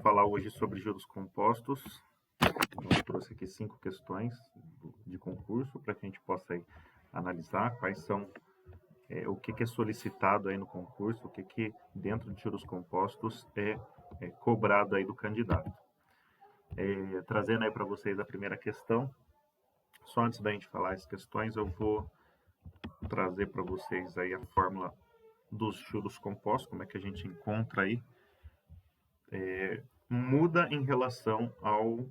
falar hoje sobre juros compostos. Eu trouxe aqui 5 questões de concurso para que a gente possa aí analisar quais são, o que é solicitado aí no concurso, o que dentro de juros compostos é cobrado aí do candidato. Trazendo aí para vocês a primeira questão, só antes da gente falar as questões, eu vou trazer para vocês aí a fórmula dos juros compostos, como é que a gente encontra aí. Muda em relação ao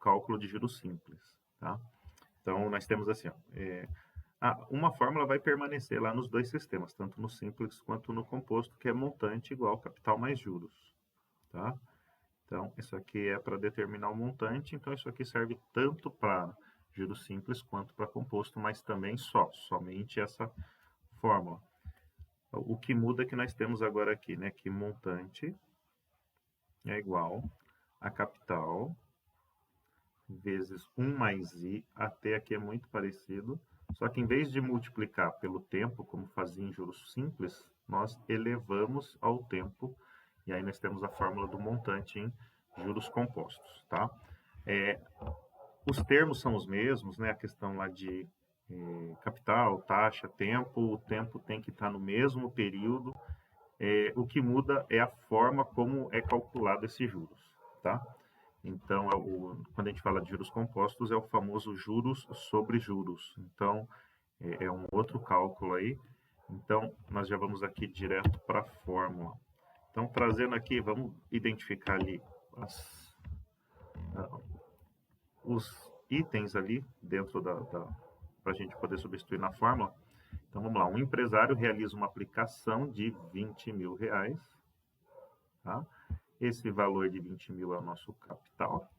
cálculo de juros simples, tá? Então, nós temos assim, uma fórmula vai permanecer lá nos dois sistemas, tanto no simples quanto no composto, que é montante igual capital mais juros, tá? Então, isso aqui é para determinar o montante, então isso aqui serve tanto para juros simples quanto para composto, mas também somente essa fórmula. O que muda é que nós temos agora aqui, né, que montante é igual a capital vezes 1 mais i, até aqui é muito parecido, só que em vez de multiplicar pelo tempo, como fazia em juros simples, nós elevamos ao tempo, e aí nós temos a fórmula do montante em juros compostos, tá? Os termos são os mesmos, né? A questão lá de capital, taxa, tempo, o tempo tem que estar no mesmo período, o que muda é a forma como é calculado esses juros, tá? Então, quando a gente fala de juros compostos, é o famoso juros sobre juros. Então, é um outro cálculo aí. Então, nós já vamos aqui direto para a fórmula. Então, trazendo aqui, vamos identificar ali os itens ali dentro para a gente poder substituir na fórmula. Então, vamos lá. Um empresário realiza uma aplicação de R$20.000, tá? Esse valor de 20 mil é o nosso capital.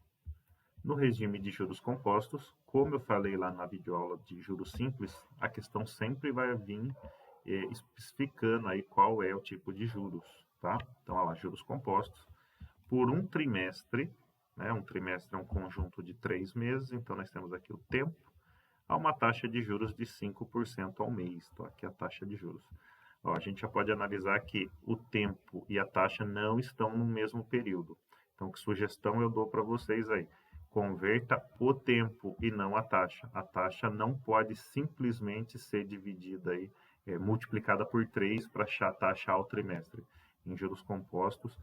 No regime de juros compostos, como eu falei lá na videoaula de juros simples, a questão sempre vai vir especificando aí qual é o tipo de juros, tá? Então, olha lá, juros compostos, por um trimestre, né? Um trimestre é um conjunto de 3 meses, então nós temos aqui o tempo, a uma taxa de juros de 5% ao mês. Então, aqui é a taxa de juros. Ó, a gente já pode analisar que o tempo e a taxa não estão no mesmo período. Então, que sugestão eu dou para vocês aí? Converta o tempo e não a taxa. A taxa não pode simplesmente ser dividida aí, multiplicada por 3 para achar a taxa ao trimestre. Em juros compostos,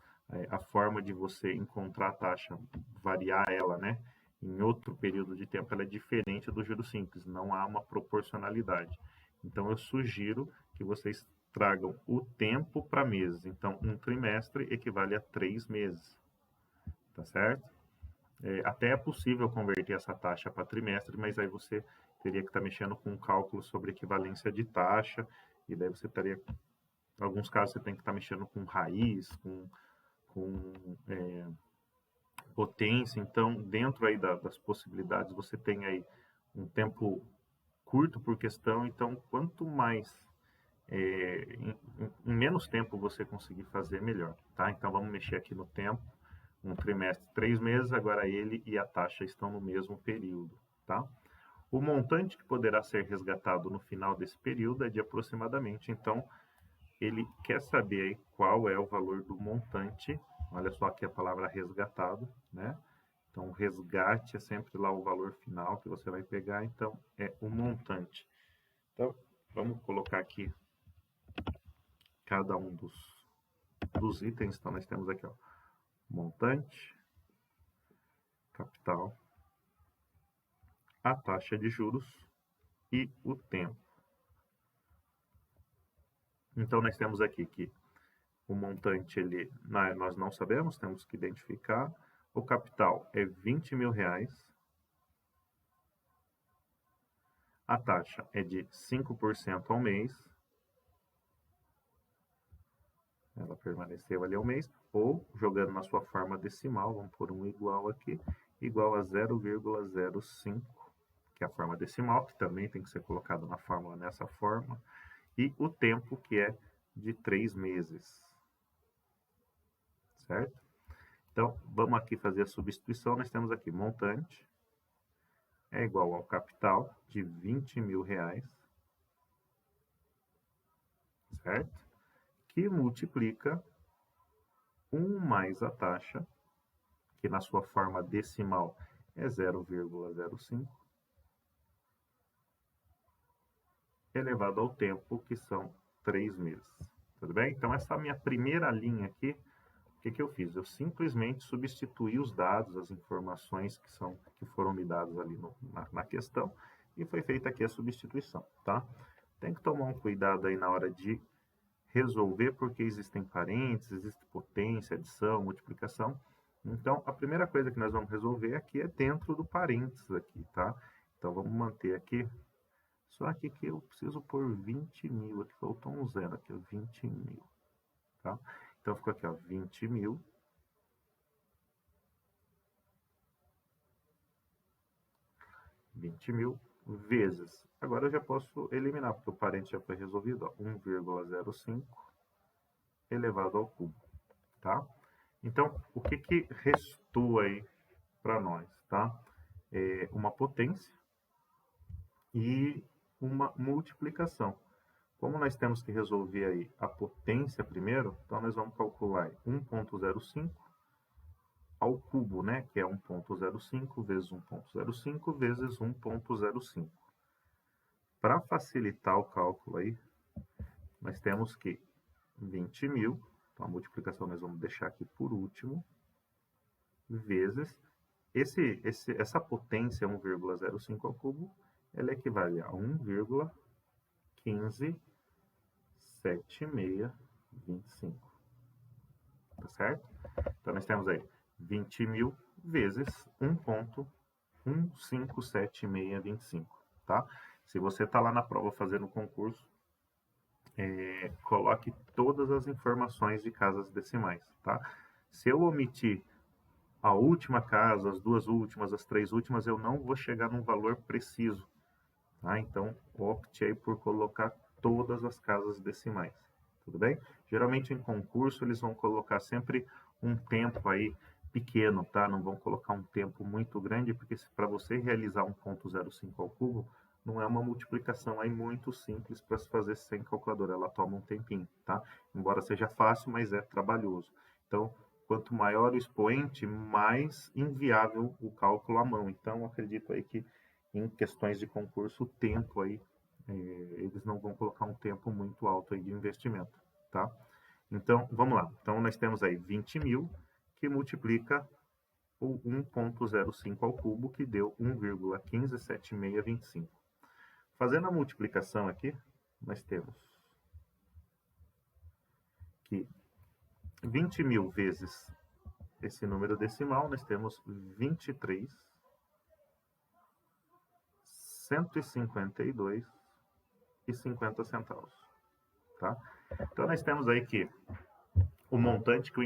a forma de você encontrar a taxa, variar ela, né, em outro período de tempo, ela é diferente do juros simples. Não há uma proporcionalidade. Então, eu sugiro que vocês tragam o tempo para meses. Então, um trimestre equivale a 3 meses. Tá certo? Até é possível converter essa taxa para trimestre, mas aí você teria que estar mexendo com um cálculo sobre equivalência de taxa, e daí você estaria, em alguns casos, você tem que estar mexendo com raiz, com potência. Então, dentro aí das possibilidades, você tem aí um tempo curto por questão, então quanto mais em menos tempo você conseguir fazer, melhor, tá? Então, vamos mexer aqui no tempo. Um trimestre, 3 meses, agora ele e a taxa estão no mesmo período, tá? O montante que poderá ser resgatado no final desse período é de aproximadamente, então, ele quer saber aí qual é o valor do montante. Olha só aqui a palavra resgatado, né? Então, o resgate é sempre lá o valor final que você vai pegar, então, é o montante. Então, vamos colocar aqui cada um dos itens. Então, nós temos aqui, ó, montante, capital, a taxa de juros e o tempo. Então, nós temos aqui que o montante, nós não sabemos, temos que identificar. O capital é R$20.000. A taxa é de 5% ao mês. Ela permaneceu ali ao mês. Ou, jogando na sua forma decimal, vamos pôr um igual aqui, igual a 0,05, que é a forma decimal, que também tem que ser colocado na fórmula nessa forma. E o tempo, que é de 3 meses. Certo? Então, vamos aqui fazer a substituição. Nós temos aqui montante é igual ao capital de R$20.000, certo? Que multiplica 1 mais a taxa que na sua forma decimal é 0,05, elevado ao tempo, que são 3 meses. Tudo bem? Então, essa minha primeira linha aqui, o que eu fiz? Eu simplesmente substituí os dados, as informações que foram me dadas ali na questão, e foi feita aqui a substituição, tá? Tem que tomar um cuidado aí na hora de resolver, porque existem parênteses, existe potência, adição, multiplicação. Então, a primeira coisa que nós vamos resolver aqui é dentro do parênteses aqui, tá? Então, vamos manter aqui. Só aqui que eu preciso pôr 20 mil, aqui faltou um zero, aqui, 20 mil, tá? Então, ficou aqui, ó, 20 mil. Vezes. Agora eu já posso eliminar, porque o parente já foi resolvido, ó, 1,05 elevado ao cubo, tá? Então, o que restou aí para nós, tá? É uma potência e uma multiplicação. Como nós temos que resolver aí a potência primeiro, então nós vamos calcular 1,05 ao cubo, né? Que é 1,05 vezes 1,05 vezes 1,05. Para facilitar o cálculo aí, nós temos que 20 mil, então a multiplicação nós vamos deixar aqui por último, vezes essa potência 1,05 ao cubo, ela equivale a 1,157625. Tá certo? Então, nós temos aí 20 mil vezes 1,157625, tá? Se você está lá na prova fazendo o concurso, coloque todas as informações de casas decimais, tá? Se eu omitir a última casa, as duas últimas, as três últimas, eu não vou chegar num valor preciso, tá? Então, opte aí por colocar todas as casas decimais, tudo bem? Geralmente em concurso eles vão colocar sempre um tempo aí pequeno, tá? Não vão colocar um tempo muito grande, porque para você realizar 1,05 ao cubo, não é uma multiplicação aí muito simples para se fazer sem calculadora, ela toma um tempinho, tá? Embora seja fácil, mas é trabalhoso. Então, quanto maior o expoente, mais inviável o cálculo à mão. Então, acredito aí que em questões de concurso, o tempo aí, eles não vão colocar um tempo muito alto aí de investimento, tá? Então, vamos lá. Então, nós temos aí 20 mil, que multiplica o 1,05 ao cubo, que deu 1,157625. Fazendo a multiplicação aqui, nós temos que 20 mil vezes esse número decimal, nós temos 23.152,50 centavos, tá? Então, nós temos aí que o montante que o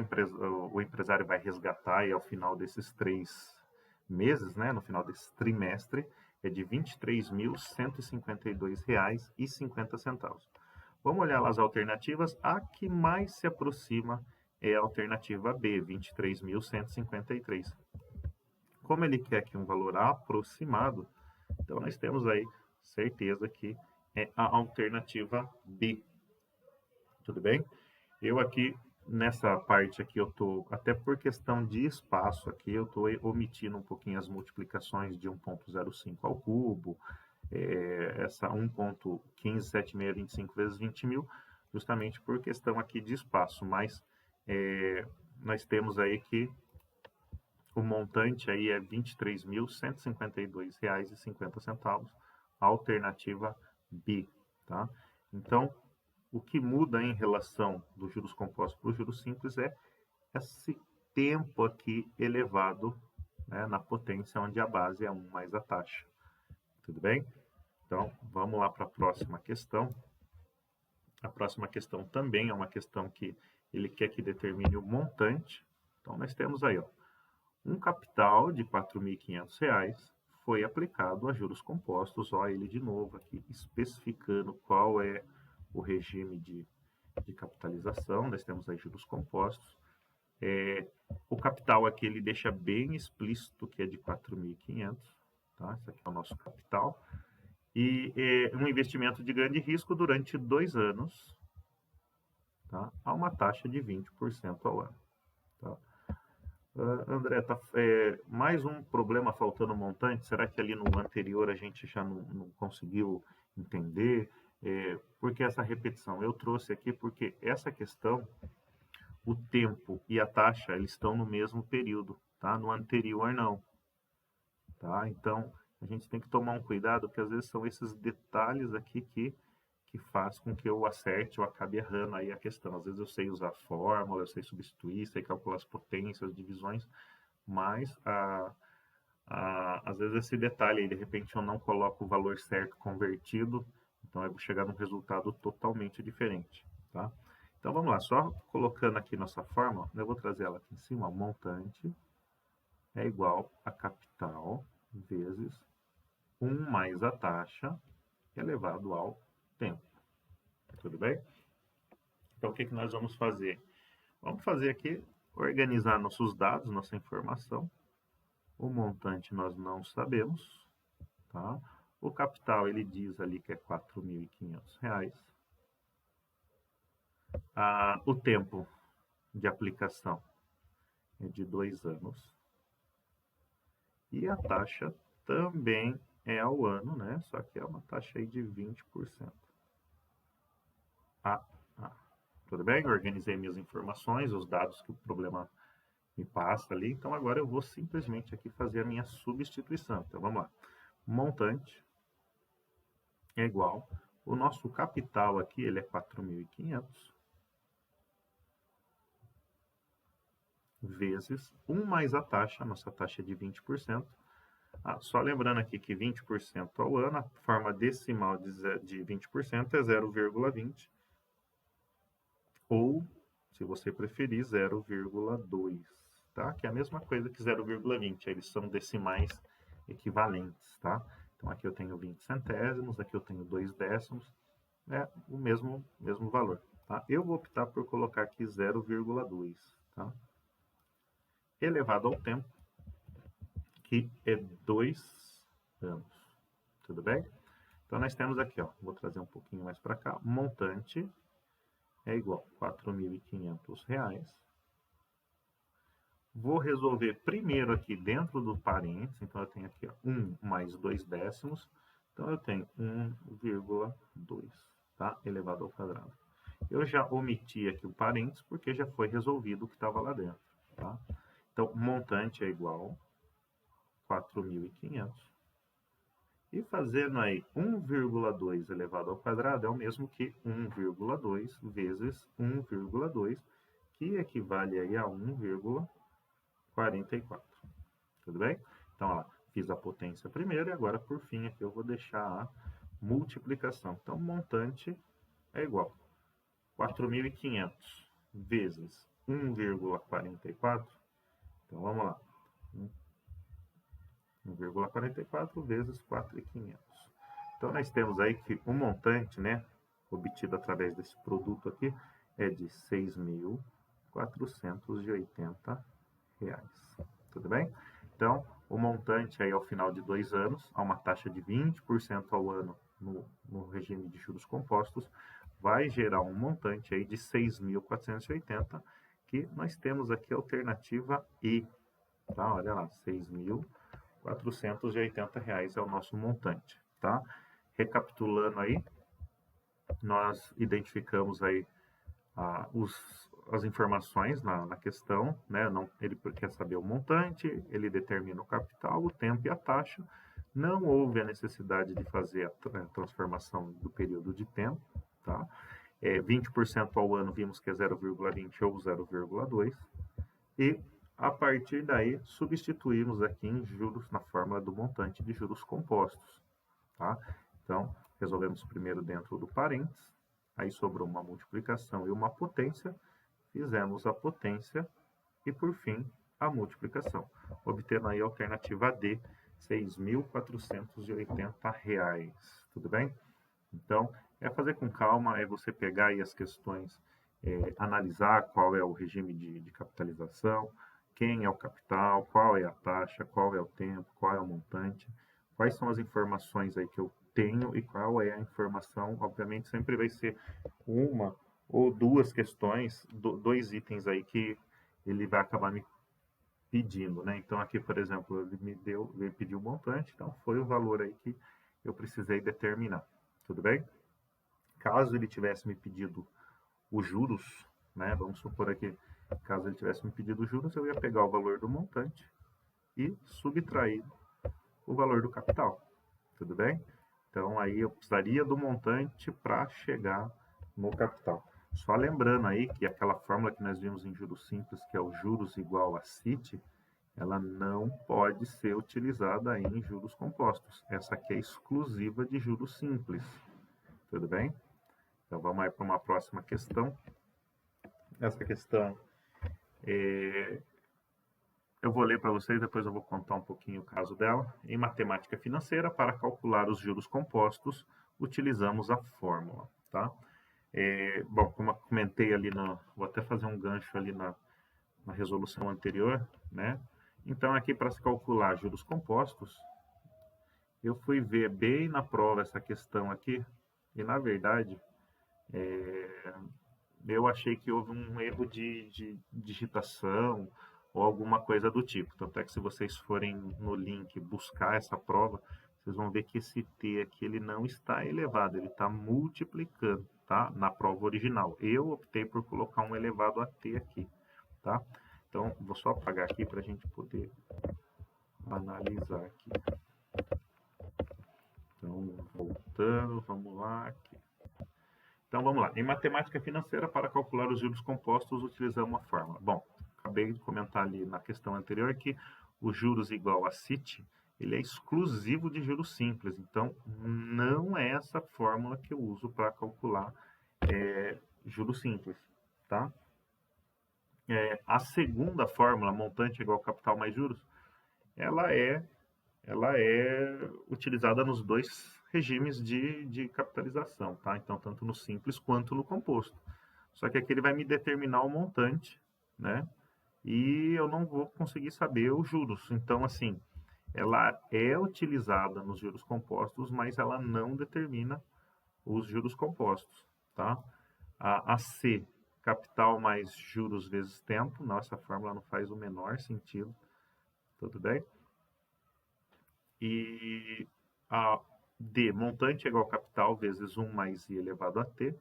empresário vai resgatar aí ao final desses 3 meses, né, no final desse trimestre, é de R$ 23.152,50. Vamos olhar lá as alternativas. A que mais se aproxima é a alternativa B, 23.153. Como ele quer aqui um valor aproximado, então nós temos aí certeza que é a alternativa B. Tudo bem? Eu aqui, nessa parte aqui, eu estou, até por questão de espaço aqui, eu estou omitindo um pouquinho as multiplicações de 1,05 ao cubo, essa 1,157625 vezes 20 mil, justamente por questão aqui de espaço, mas nós temos aí que o montante aí é R$ 23.152,50, a alternativa B, tá? Então, o que muda em relação dos juros compostos para os juros simples é esse tempo aqui elevado, né, na potência, onde a base é 1 mais a taxa. Tudo bem? Então, vamos lá para a próxima questão. A próxima questão também é uma questão que ele quer que determine o montante. Então, nós temos aí, ó, um capital de R$ 4.500 foi aplicado a juros compostos. Ó, ele de novo aqui especificando qual é o regime de capitalização. Nós temos aí juros compostos. O capital aqui ele deixa bem explícito que é de 4.500, tá? Esse aqui é o nosso capital. E um investimento de grande risco durante 2 anos, tá? A uma taxa de 20% ao ano. Tá? André, mais um problema faltando montante. Será que ali no anterior a gente já não conseguiu entender? Por que essa repetição? Eu trouxe aqui porque essa questão, o tempo e a taxa, eles estão no mesmo período, tá? No anterior não, tá? Então, a gente tem que tomar um cuidado, porque às vezes são esses detalhes aqui que faz com que eu acerte ou acabe errando aí a questão. Às vezes eu sei usar fórmula, eu sei substituir, sei calcular as potências, divisões, mas às vezes esse detalhe aí, de repente eu não coloco o valor certo convertido, então eu vou chegar num resultado totalmente diferente, tá? Então vamos lá, só colocando aqui nossa fórmula, eu vou trazer ela aqui em cima, o montante é igual a capital vezes 1 mais a taxa elevado ao tempo. Tudo bem? Então o que nós vamos fazer? Vamos fazer aqui, organizar nossos dados, nossa informação. O montante nós não sabemos, tá? O capital, ele diz ali que é R$ 4.500. O tempo de aplicação é de 2 anos. E a taxa também é ao ano, né? Só que é uma taxa aí de 20%. Tudo bem? Eu organizei minhas informações, os dados que o problema me passa ali. Então, agora eu vou simplesmente aqui fazer a minha substituição. Então, vamos lá. Montante é igual. O nosso capital aqui, ele é 4.500 vezes 1 mais a taxa, nossa taxa é de 20%. Só lembrando aqui que 20% ao ano, a forma decimal de 20% é 0,20. Ou, se você preferir, 0,2, tá? Que é a mesma coisa que 0,20, eles são decimais equivalentes, tá? Então, aqui eu tenho 20 centésimos, aqui eu tenho 2 décimos, é o mesmo valor, tá? Eu vou optar por colocar aqui 0,2, tá? Elevado ao tempo, que é 2 anos, tudo bem? Então, nós temos aqui, ó, vou trazer um pouquinho mais para cá, montante é igual a R$ 4.500. Vou resolver primeiro aqui dentro do parênteses, então eu tenho aqui ó, 1 mais 2 décimos, então eu tenho 1,2, tá? Elevado ao quadrado. Eu já omiti aqui o parênteses porque já foi resolvido o que estava lá dentro, tá? Então, montante é igual a 4.500. E fazendo aí 1,2 elevado ao quadrado é o mesmo que 1,2 vezes 1,2, que equivale aí a 1,44. Tudo bem? Então, ó, fiz a potência primeiro e agora, por fim, aqui eu vou deixar a multiplicação. Então, montante é igual a 4.500 vezes 1,44. Então, vamos lá. 1,44 vezes 4.500. Então, nós temos aí que o montante, né, obtido através desse produto aqui, é de R$ 6.480. Tudo bem? Então, o montante aí ao final de 2 anos, a uma taxa de 20% ao ano no regime de juros compostos, vai gerar um montante aí de 6.480, que nós temos aqui a alternativa I. Tá? Olha lá, 6.480 reais é o nosso montante, tá? Recapitulando aí, nós identificamos aí as informações na questão, né? Ele quer saber o montante, ele determina o capital, o tempo e a taxa. Não houve a necessidade de fazer a transformação do período de tempo, tá? 20% ao ano vimos que é 0,20 ou 0,2. E a partir daí, substituímos aqui em juros, na fórmula do montante de juros compostos, tá? Então, resolvemos primeiro dentro do parênteses, aí sobrou uma multiplicação e uma potência, fizemos a potência e, por fim, a multiplicação, obtendo aí a alternativa D, R$ 6.480, tudo bem? Então, é fazer com calma, é você pegar aí as questões, analisar qual é o regime de capitalização, quem é o capital, qual é a taxa, qual é o tempo, qual é o montante, quais são as informações aí que eu tenho e qual é a informação. Obviamente, sempre vai ser uma ou duas questões, dois itens aí que ele vai acabar me pedindo, né? Então aqui, por exemplo, ele pediu o montante, então foi o valor aí que eu precisei determinar. Tudo bem? Caso ele tivesse me pedido os juros, né? Vamos supor aqui, caso ele tivesse me pedido os juros, eu ia pegar o valor do montante e subtrair o valor do capital. Tudo bem? Então aí eu precisaria do montante para chegar no capital. Só lembrando aí que aquela fórmula que nós vimos em juros simples, que é o juros igual a CIT, ela não pode ser utilizada em juros compostos. Essa aqui é exclusiva de juros simples. Tudo bem? Então vamos aí para uma próxima questão. Essa questão eu vou ler para vocês, depois eu vou contar um pouquinho o caso dela. Em matemática financeira, para calcular os juros compostos, utilizamos a fórmula, tá? Bom, como eu comentei ali, vou até fazer um gancho ali na resolução anterior, né? Então, aqui para se calcular juros compostos, eu fui ver bem na prova essa questão aqui, e na verdade, eu achei que houve um erro de digitação ou alguma coisa do tipo. Tanto é que se vocês forem no link buscar essa prova, vocês vão ver que esse t aqui ele não está elevado, ele está multiplicando, tá? Na prova original. Eu optei por colocar um elevado a t aqui, tá? Então, vou só apagar aqui para a gente poder analisar aqui. Então, voltando, vamos lá aqui. Então, vamos lá. Em matemática financeira, para calcular os juros compostos, utilizamos uma fórmula. Bom, acabei de comentar ali na questão anterior que o juros igual a CIT, ele é exclusivo de juros simples. Então, não é essa fórmula que eu uso para calcular juros simples, tá? A segunda fórmula, montante igual capital mais juros, ela é utilizada nos dois regimes de capitalização, tá? Então, tanto no simples quanto no composto. Só que aqui ele vai me determinar o montante, né? E eu não vou conseguir saber os juros. Então, assim, ela é utilizada nos juros compostos, mas ela não determina os juros compostos, tá? A C, capital mais juros vezes tempo, nossa fórmula não faz o menor sentido, tudo bem? E a D, montante é igual a capital vezes 1 mais I elevado a T.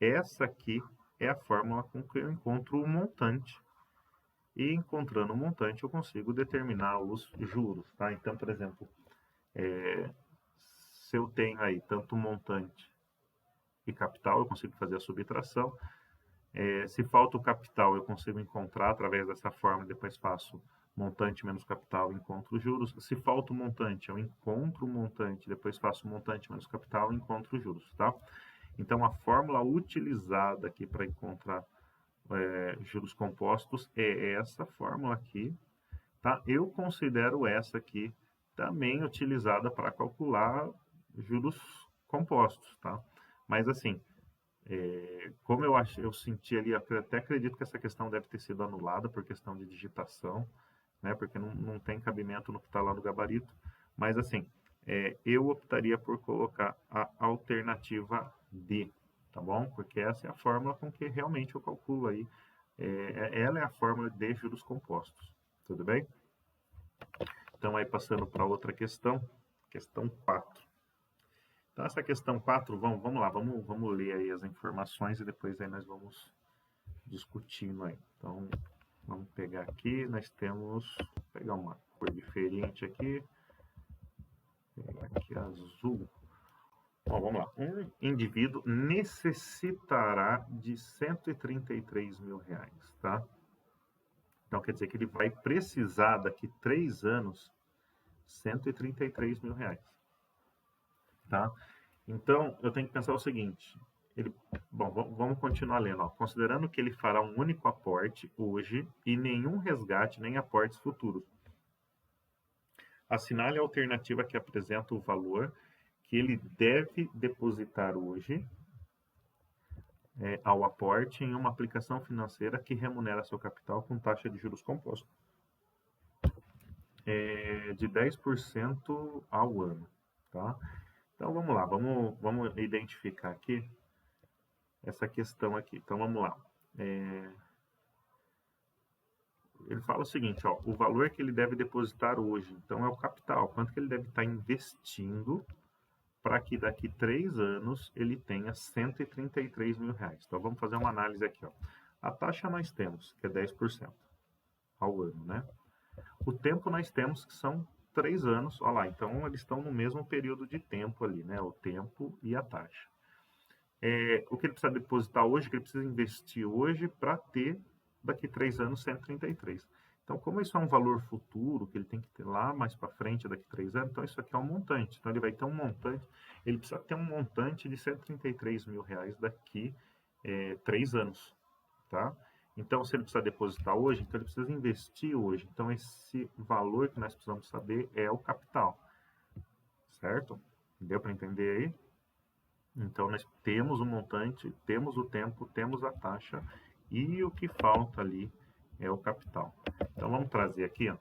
Essa aqui é a fórmula com que eu encontro o montante. E encontrando o montante, eu consigo determinar os juros, tá? Então, por exemplo, se eu tenho aí tanto montante e capital, eu consigo fazer a subtração. Se falta o capital, eu consigo encontrar através dessa forma, depois faço montante menos capital, encontro os juros. Se falta o montante, eu encontro o montante, depois faço montante menos capital, encontro os juros, tá? Então, a fórmula utilizada aqui para encontrar juros compostos é essa fórmula aqui, tá? Eu considero essa aqui também utilizada para calcular juros compostos, tá? Mas assim, como eu senti ali, até acredito que essa questão deve ter sido anulada por questão de digitação, né? Porque não tem cabimento no que está lá no gabarito. Mas assim, eu optaria por colocar a alternativa D, tá bom? Porque essa é a fórmula com que realmente eu calculo aí. Ela é a fórmula de juros compostos, tudo bem? Então aí passando para outra questão, questão 4. Então, essa questão 4, vamos lá, vamos ler aí as informações e depois aí nós vamos discutindo aí. Então, vamos pegar aqui, nós temos, vou pegar uma cor diferente aqui, pegar aqui azul. Bom, vamos lá. Um indivíduo necessitará de 133 mil reais, tá? Então, quer dizer que ele vai precisar daqui 3 anos 133 mil reais, tá? Então, eu tenho que pensar o seguinte, bom, vamos continuar lendo, ó. Considerando que ele fará um único aporte hoje e nenhum resgate nem aportes futuros. Assinale a alternativa que apresenta o valor que ele deve depositar hoje ao aporte em uma aplicação financeira que remunera seu capital com taxa de juros composta de 10% ao ano, tá? Então, vamos lá, vamos identificar aqui essa questão aqui. Então, vamos lá. ele fala o seguinte, ó, o valor que ele deve depositar hoje, então é o capital, quanto que ele deve estar investindo para que daqui 3 anos ele tenha 133 mil reais. Então vamos fazer uma análise aqui, ó. A taxa nós temos, que é 10% ao ano, né? O tempo nós temos que são 3 anos, olha lá, então eles estão no mesmo período de tempo ali, né? O tempo e a taxa. O que ele precisa depositar hoje, que ele precisa investir hoje para ter daqui 3 anos 133. Então, como isso é um valor futuro, que ele tem que ter lá mais para frente, daqui 3 anos, então isso aqui é um montante. Então, ele vai ter um montante, ele precisa ter um montante de 133 mil reais daqui 3 anos, tá? Então, se ele precisa depositar hoje, então ele precisa investir hoje. Então, esse valor que nós precisamos saber é o capital, certo? Deu para entender aí? Então, nós temos o montante, temos o tempo, temos a taxa e o que falta ali é o capital. Então, vamos trazer aqui, ó,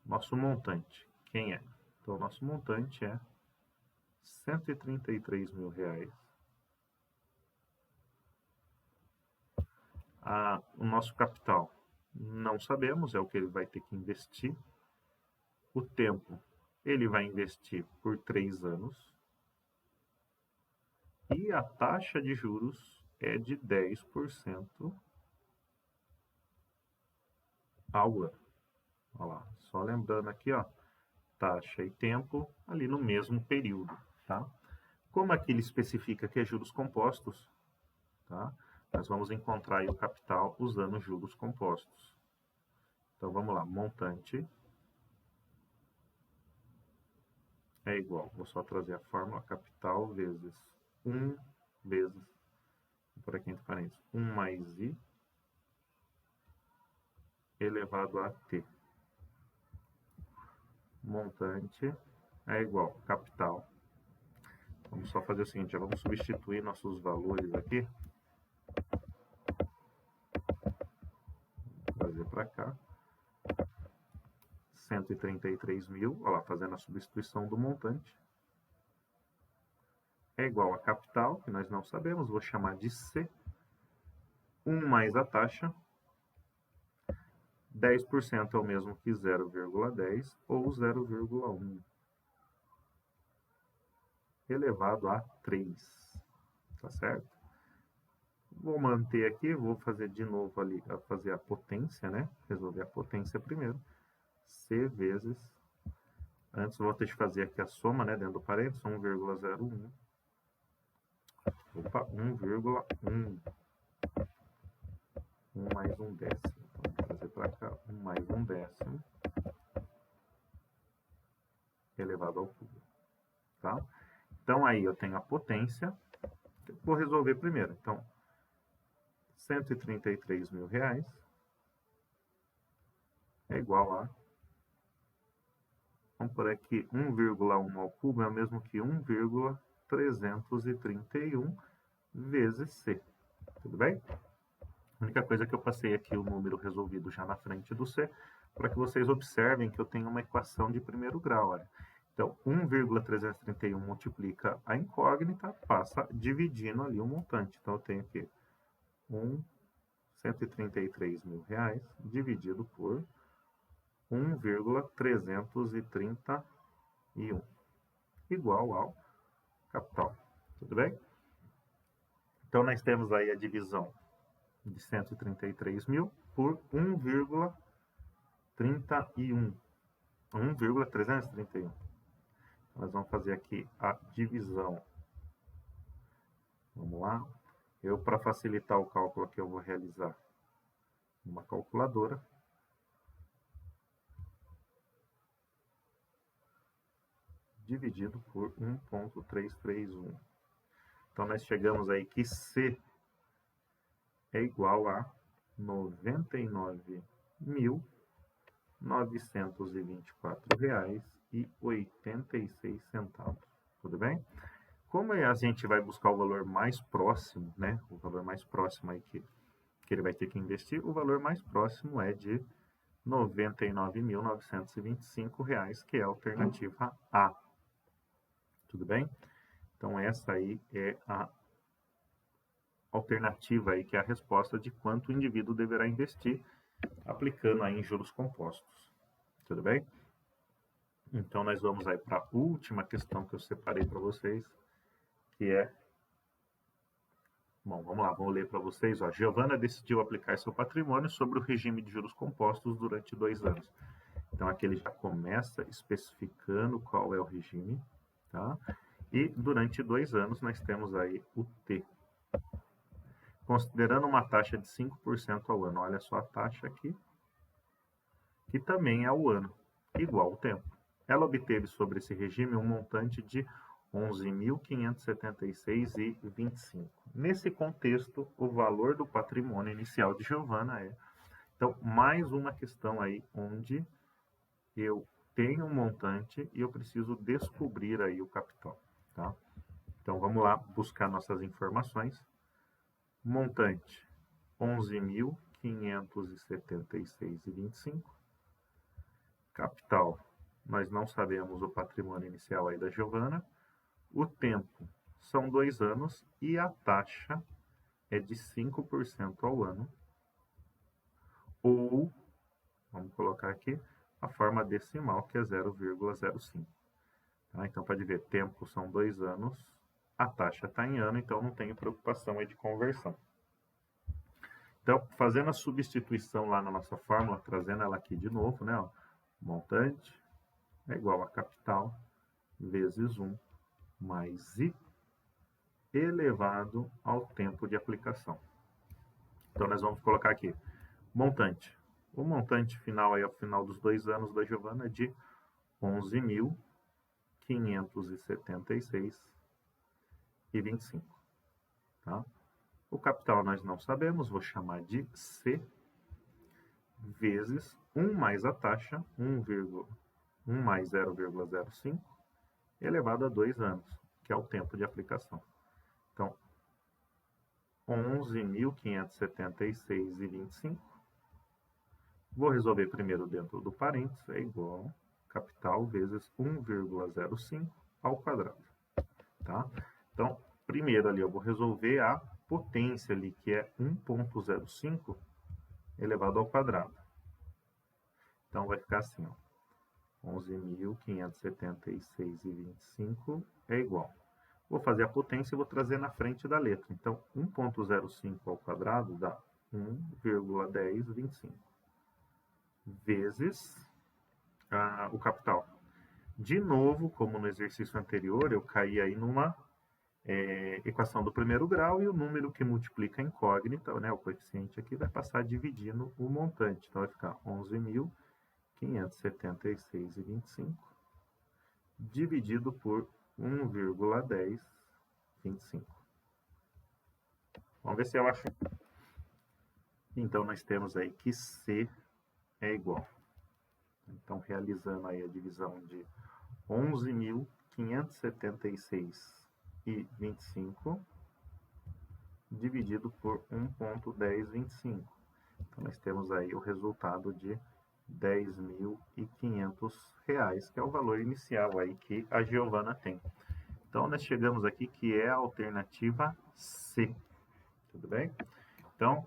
nosso montante. Quem é? Então, nosso montante é 133 mil reais. O nosso capital, não sabemos, é o que ele vai ter que investir. O tempo, ele vai investir por 3 anos. E a taxa de juros é de 10% ao ano. Olha lá, só lembrando aqui, ó, taxa e tempo ali no mesmo período, tá? Como aqui ele especifica que é juros compostos, tá? Nós vamos encontrar aí o capital usando juros compostos. Então vamos lá, montante é igual, vou só trazer a fórmula capital vezes 1 vezes, por aqui entre parênteses, 1 mais I elevado a T. Montante é igual capital. Vamos só fazer o seguinte, já vamos substituir nossos valores aqui. Trazer para cá. 133 mil, olha lá, fazendo a substituição do montante. É igual a capital, que nós não sabemos, vou chamar de C. 1 mais a taxa. 10% é o mesmo que 0,10 ou 0,1 elevado a 3, tá certo? Vou manter aqui, vou fazer de novo ali, fazer a potência, né? Resolver a potência primeiro. C vezes, antes vou ter que fazer aqui a soma, né? Dentro do parênteses, 1,01. Opa, 1,1. 1 mais 1 décimo. Então, vou trazer para cá 1 mais 1 décimo elevado ao cubo, tá? Então, aí eu tenho a potência, vou resolver primeiro. Então, 133 mil reais é igual a, vamos por aqui, 1,1 ao cubo é o mesmo que 1,331 vezes C, tudo bem? A única coisa que eu passei aqui o número resolvido já na frente do C, para que vocês observem que eu tenho uma equação de primeiro grau, olha. Então, 1,331 multiplica a incógnita, passa dividindo ali o montante. Então, eu tenho aqui 133 mil reais dividido por 1,331 igual ao capital. Tudo bem? Então, nós temos aí a divisão de 133 mil por 1,31. 1,331. Nós vamos fazer aqui a divisão. Vamos lá. Para facilitar o cálculo aqui, eu vou realizar uma calculadora. Dividido por 1,331. Então, nós chegamos aí que C é igual a 99.924 reais e 86 centavos. Tudo bem? Como a gente vai buscar o valor mais próximo, né? O valor mais próximo aí que ele vai ter que investir, o valor mais próximo é de R$ 99.925 reais, que é a alternativa A. Tudo bem? Então, essa aí é a alternativa aí, que é a resposta de quanto o indivíduo deverá investir aplicando aí em juros compostos. Tudo bem? Então, nós vamos aí para a última questão que eu separei para vocês, que é... Bom, vamos lá, vamos ler para vocês. Ó. Giovana decidiu aplicar seu patrimônio sobre o regime de juros compostos durante 2 anos. Então, aqui ele já começa especificando qual é o regime, tá? E durante 2 anos nós temos aí o T. Considerando uma taxa de 5% ao ano, olha só a taxa aqui, que também é ao ano, igual ao tempo. Ela obteve sobre esse regime um montante de R$ 11.576,25. Nesse contexto, o valor do patrimônio inicial de Giovana é... Então, mais uma questão aí onde eu tenho um montante e eu preciso descobrir aí o capital, tá? Então, vamos lá buscar nossas informações. Montante, R$ 11.576,25. Capital, nós não sabemos o patrimônio inicial aí da Giovana. O tempo são 2 anos e a taxa é de 5% ao ano. Ou, vamos colocar aqui, a forma decimal, que é 0,05. Tá? Então, pode ver, tempo são 2 anos, a taxa está em ano, então não tenho preocupação aí de conversão. Então, fazendo a substituição lá na nossa fórmula, trazendo ela aqui de novo, né? Ó, montante é igual a capital vezes 1 mais I elevado ao tempo de aplicação. Então, nós vamos colocar aqui montante. O montante final aí ao final dos 2 anos da Giovana é de R$ 11.576,25. Tá? O capital nós não sabemos, vou chamar de C, vezes 1 mais a taxa, 1 mais 0,05, elevado a 2 anos, que é o tempo de aplicação. Então, 11.576,25. Vou resolver primeiro dentro do parênteses, é igual capital vezes 1,05 ao quadrado. Tá? Então, primeiro ali eu vou resolver a potência ali, que é 1,05 elevado ao quadrado. Então, vai ficar assim, ó. 11.576,25 é igual. Vou fazer a potência e vou trazer na frente da letra. Então, 1,05 ao quadrado dá 1,1025. Vezes o capital. De novo, como no exercício anterior, eu caí aí numa equação do primeiro grau e o número que multiplica a incógnita, né, o coeficiente aqui, vai passar dividindo o montante. Então, vai ficar 11.576,25 dividido por 1,1025. Vamos ver se eu acho. Então, nós temos aí que C é igual. Então, realizando aí a divisão de 11.576,25 dividido por 1,1025. Então, nós temos aí o resultado de R$ 10.500, que é o valor inicial aí que a Giovana tem. Então, nós chegamos aqui que é a alternativa C. Tudo bem? Então,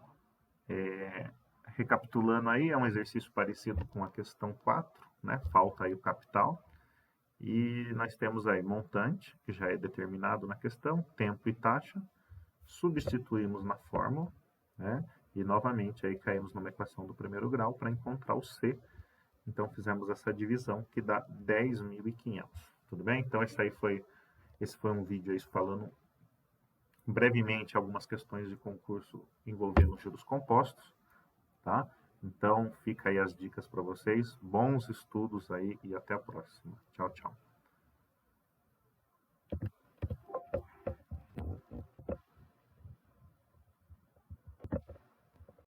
recapitulando aí, é um exercício parecido com a questão 4, né? Falta aí o capital. E nós temos aí montante, que já é determinado na questão, tempo e taxa. Substituímos na fórmula, né? E novamente aí caímos numa equação do primeiro grau para encontrar o C. Então fizemos essa divisão que dá 10.500. Tudo bem? Então esse foi um vídeo aí falando brevemente algumas questões de concurso envolvendo juros compostos, tá? Então fica aí as dicas para vocês. Bons estudos aí e até a próxima. Tchau, tchau.